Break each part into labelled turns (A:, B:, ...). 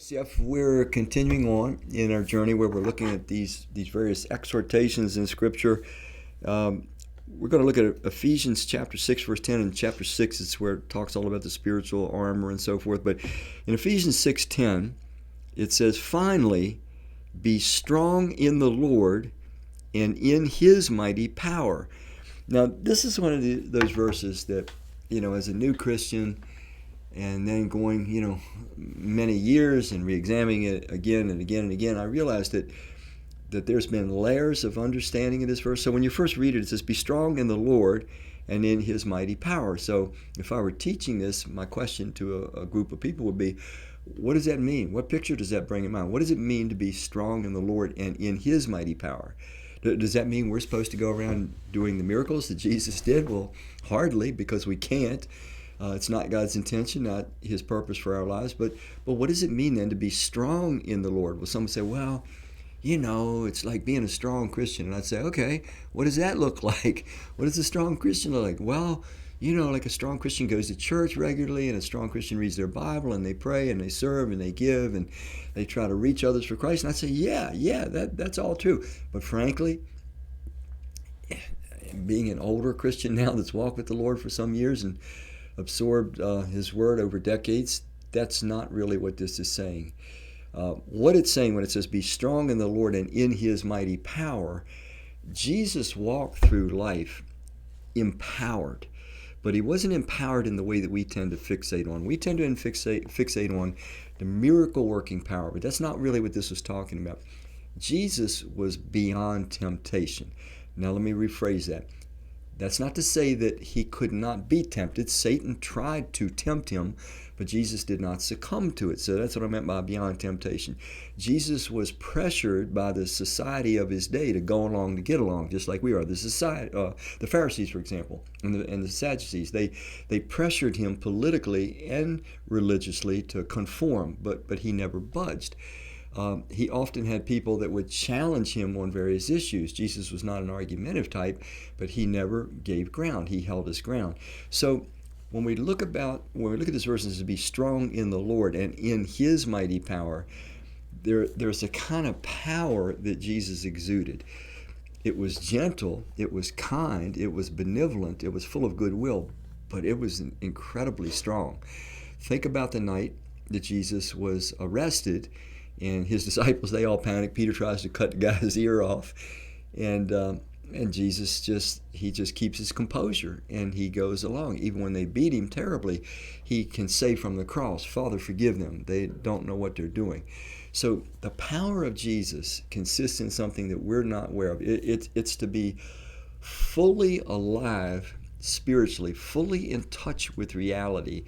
A: Jeff, we're continuing on in our journey where we're looking at these various exhortations in Scripture. We're going to look at Ephesians chapter 6, verse 10, and chapter 6 is where it talks all about the spiritual armor and so forth. But in Ephesians 6:10, it says, "Finally, be strong in the Lord and in His mighty power." Now, this is one of those verses that, as a new Christian, and then going, many years and re-examining it again and again and again, I realized that there's been layers of understanding of this verse. So when you first read it, it says, "Be strong in the Lord and in His mighty power." So if I were teaching this, my question to a group of people would be, what does that mean? What picture does that bring in mind? What does it mean to be strong in the Lord and in His mighty power? Does that mean we're supposed to go around doing the miracles that Jesus did? Well, hardly, because we can't. It's not God's intention, not His purpose for our lives. But what does it mean then to be strong in the Lord? Well, someone say, well, it's like being a strong Christian. And I'd say, okay, what does that look like? What does a strong Christian look like? Well, like a strong Christian goes to church regularly, and a strong Christian reads their Bible, and they pray, and they serve, and they give, and they try to reach others for Christ. And I'd say, yeah, that's all true. But frankly, being an older Christian now that's walked with the Lord for some years and absorbed His Word over decades, that's not really what this is saying. What it's saying when it says, "Be strong in the Lord and in His mighty power," Jesus walked through life empowered. But He wasn't empowered in the way that we tend to fixate on. We tend to fixate on the miracle-working power, but that's not really what this was talking about. Jesus was beyond temptation. Now let me rephrase that. That's not to say that He could not be tempted. Satan tried to tempt Him, but Jesus did not succumb to it. So that's what I meant by beyond temptation. Jesus was pressured by the society of His day to go along to get along, just like we are. The Pharisees, for example, and the Sadducees, they pressured Him politically and religiously to conform, but He never budged. He often had people that would challenge Him on various issues. Jesus was not an argumentative type, but He never gave ground. He held His ground. So when we look at this verse, it says, "Be strong in the Lord and in His mighty power," there's a kind of power that Jesus exuded. It was gentle, it was kind, it was benevolent, it was full of goodwill, but it was incredibly strong. Think about the night that Jesus was arrested, and His disciples, they all panic. Peter tries to cut the guy's ear off. And Jesus just keeps His composure, and He goes along. Even when they beat Him terribly, He can say from the cross, "Father, forgive them. They don't know what they're doing." So the power of Jesus consists in something that we're not aware of. It's to be fully alive spiritually, fully in touch with reality,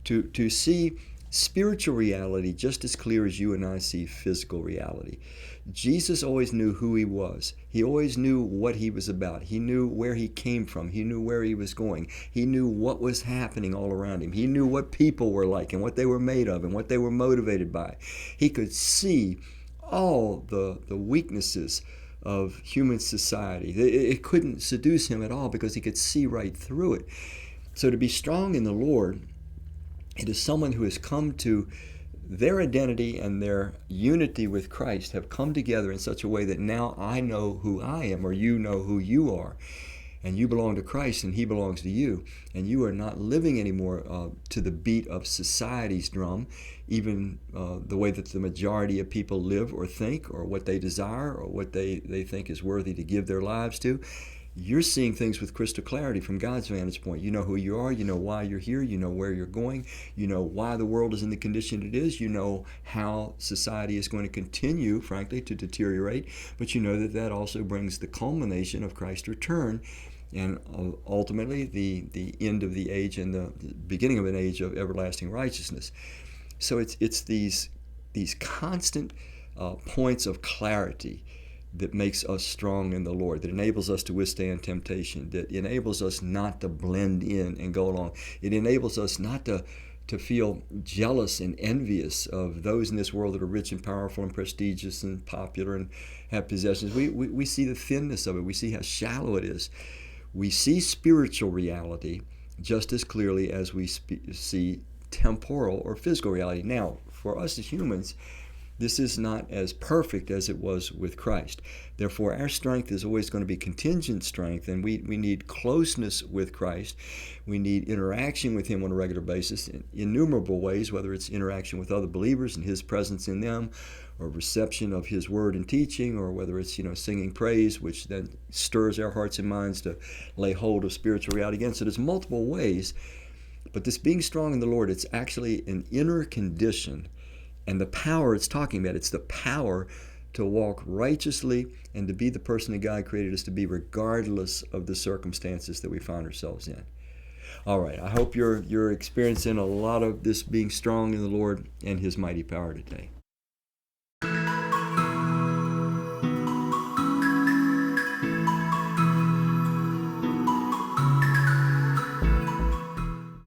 A: to see spiritual reality just as clear as you and I see physical reality. Jesus always knew who He was. He always knew what He was about. He knew where He came from. He knew where He was going. He knew what was happening all around Him. He knew what people were like and what they were made of and what they were motivated by. He could see all the weaknesses of human society. It couldn't seduce Him at all because He could see right through it. So to be strong in the Lord, it is someone who has come to their identity and their unity with Christ have come together in such a way that now I know who I am, or you know who you are. And you belong to Christ and He belongs to you. And you are not living anymore to the beat of society's drum, even the way that the majority of people live or think, or what they desire, or what they think is worthy to give their lives to. You're seeing things with crystal clarity from God's vantage point. You know who you are. You know why you're here. You know where you're going. You know why the world is in the condition it is. You know how society is going to continue, frankly, to deteriorate. But you know that also brings the culmination of Christ's return, and ultimately the end of the age and the beginning of an age of everlasting righteousness. So it's these constant points of clarity that makes us strong in the Lord, that enables us to withstand temptation, that enables us not to blend in and go along. It enables us not to feel jealous and envious of those in this world that are rich and powerful and prestigious and popular and have possessions. We see the thinness of it. We see how shallow it is. We see spiritual reality just as clearly as we see temporal or physical reality. Now, for us as humans, this is not as perfect as it was with Christ. Therefore, our strength is always going to be contingent strength, and we need closeness with Christ. We need interaction with Him on a regular basis in innumerable ways, whether it's interaction with other believers and His presence in them, or reception of His word and teaching, or whether it's singing praise, which then stirs our hearts and minds to lay hold of spiritual reality again. So there's multiple ways, but this being strong in the Lord, it's actually an inner condition. And the power it's talking about, it's the power to walk righteously and to be the person that God created us to be, regardless of the circumstances that we find ourselves in. All right, I hope you're experiencing a lot of this being strong in the Lord and His mighty power today.